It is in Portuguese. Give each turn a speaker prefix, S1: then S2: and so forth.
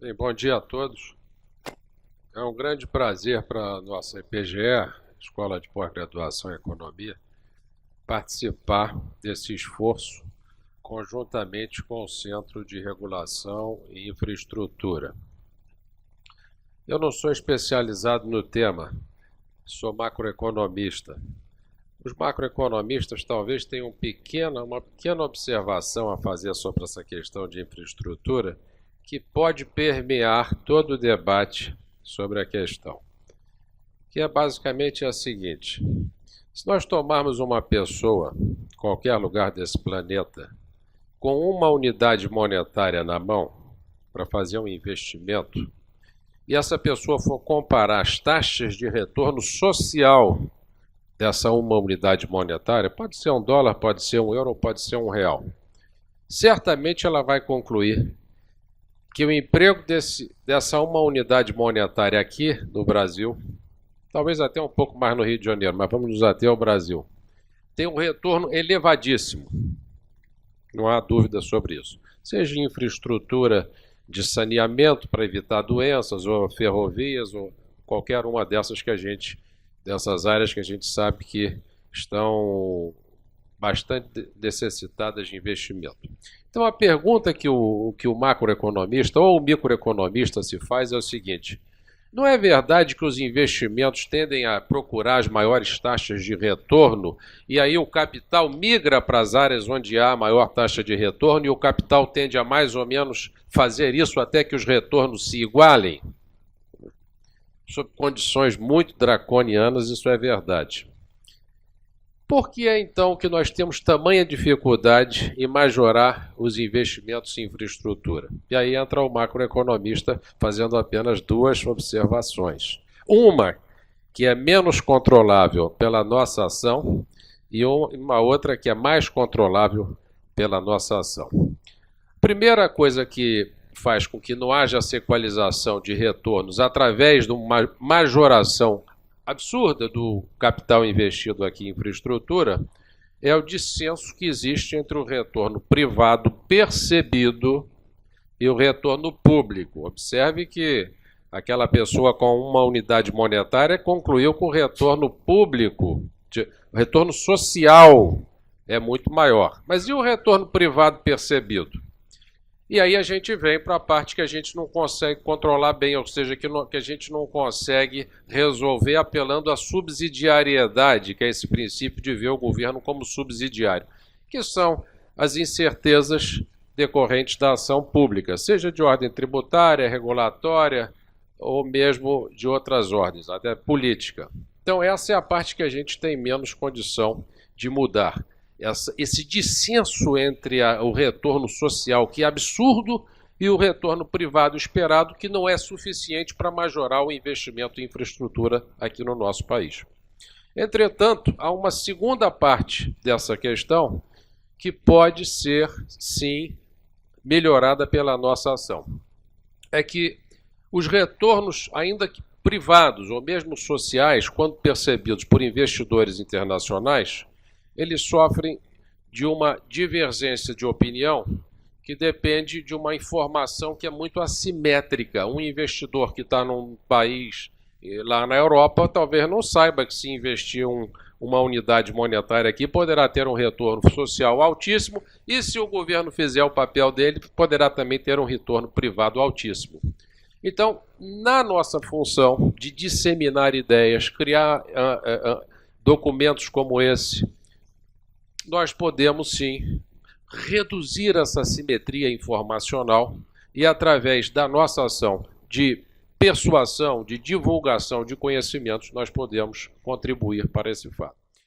S1: Bem, bom dia a todos. É um grande prazer para a nossa EPGE, Escola de Pós-Graduação em Economia, participar desse esforço conjuntamente com o Centro de Regulação e Infraestrutura. Eu não sou especializado no tema, sou macroeconomista. Os macroeconomistas talvez tenham uma pequena observação a fazer sobre essa questão de infraestrutura, que pode permear todo o debate sobre a questão, que é basicamente a seguinte: se nós tomarmos uma pessoa, em qualquer lugar desse planeta, com uma unidade monetária na mão, para fazer um investimento, e essa pessoa for comparar as taxas de retorno social dessa uma unidade monetária, pode ser $1, pode ser €1, pode ser R$1, certamente ela vai concluir que o emprego dessa uma unidade monetária aqui no Brasil, talvez até um pouco mais no Rio de Janeiro, mas vamos nos ater ao Brasil, tem um retorno elevadíssimo. Não há dúvida sobre isso. Seja infraestrutura de saneamento para evitar doenças, ou ferrovias, ou qualquer uma dessas áreas que a gente sabe que estão bastante necessitadas de investimento. Então a pergunta que o macroeconomista ou o microeconomista se faz é o seguinte: não é verdade que os investimentos tendem a procurar as maiores taxas de retorno e aí o capital migra para as áreas onde há maior taxa de retorno e o capital tende a mais ou menos fazer isso até que os retornos se igualem? Sob condições muito draconianas, isso é verdade. Por que é então que nós temos tamanha dificuldade em majorar os investimentos em infraestrutura? E aí entra o macroeconomista fazendo apenas duas observações. Uma, que é menos controlável pela nossa ação, e uma outra que é mais controlável pela nossa ação. Primeira coisa que faz com que não haja sequalização de retornos através de uma majoração absurda do capital investido aqui em infraestrutura é o dissenso que existe entre o retorno privado percebido e o retorno público. Observe que aquela pessoa com uma unidade monetária concluiu que o retorno público, o retorno social é muito maior. Mas e o retorno privado percebido? E aí a gente vem para a parte que a gente não consegue controlar bem, ou seja, que a gente não consegue resolver apelando à subsidiariedade, que é esse princípio de ver o governo como subsidiário, que são as incertezas decorrentes da ação pública, seja de ordem tributária, regulatória, ou mesmo de outras ordens, até política. Então essa é a parte que a gente tem menos condição de mudar. Esse dissenso entre o retorno social, que é absurdo, e o retorno privado esperado, que não é suficiente para majorar o investimento em infraestrutura aqui no nosso país. Entretanto, há uma segunda parte dessa questão que pode ser, sim, melhorada pela nossa ação. É que os retornos, ainda que privados ou mesmo sociais, quando percebidos por investidores internacionais, eles sofrem de uma divergência de opinião que depende de uma informação que é muito assimétrica. Um investidor que está num país lá na Europa talvez não saiba que se investir uma unidade monetária aqui poderá ter um retorno social altíssimo e se o governo fizer o papel dele, poderá também ter um retorno privado altíssimo. Então, na nossa função de disseminar ideias, criar documentos como esse, nós podemos, sim, reduzir essa assimetria informacional e, através da nossa ação de persuasão, de divulgação de conhecimentos, nós podemos contribuir para esse fato.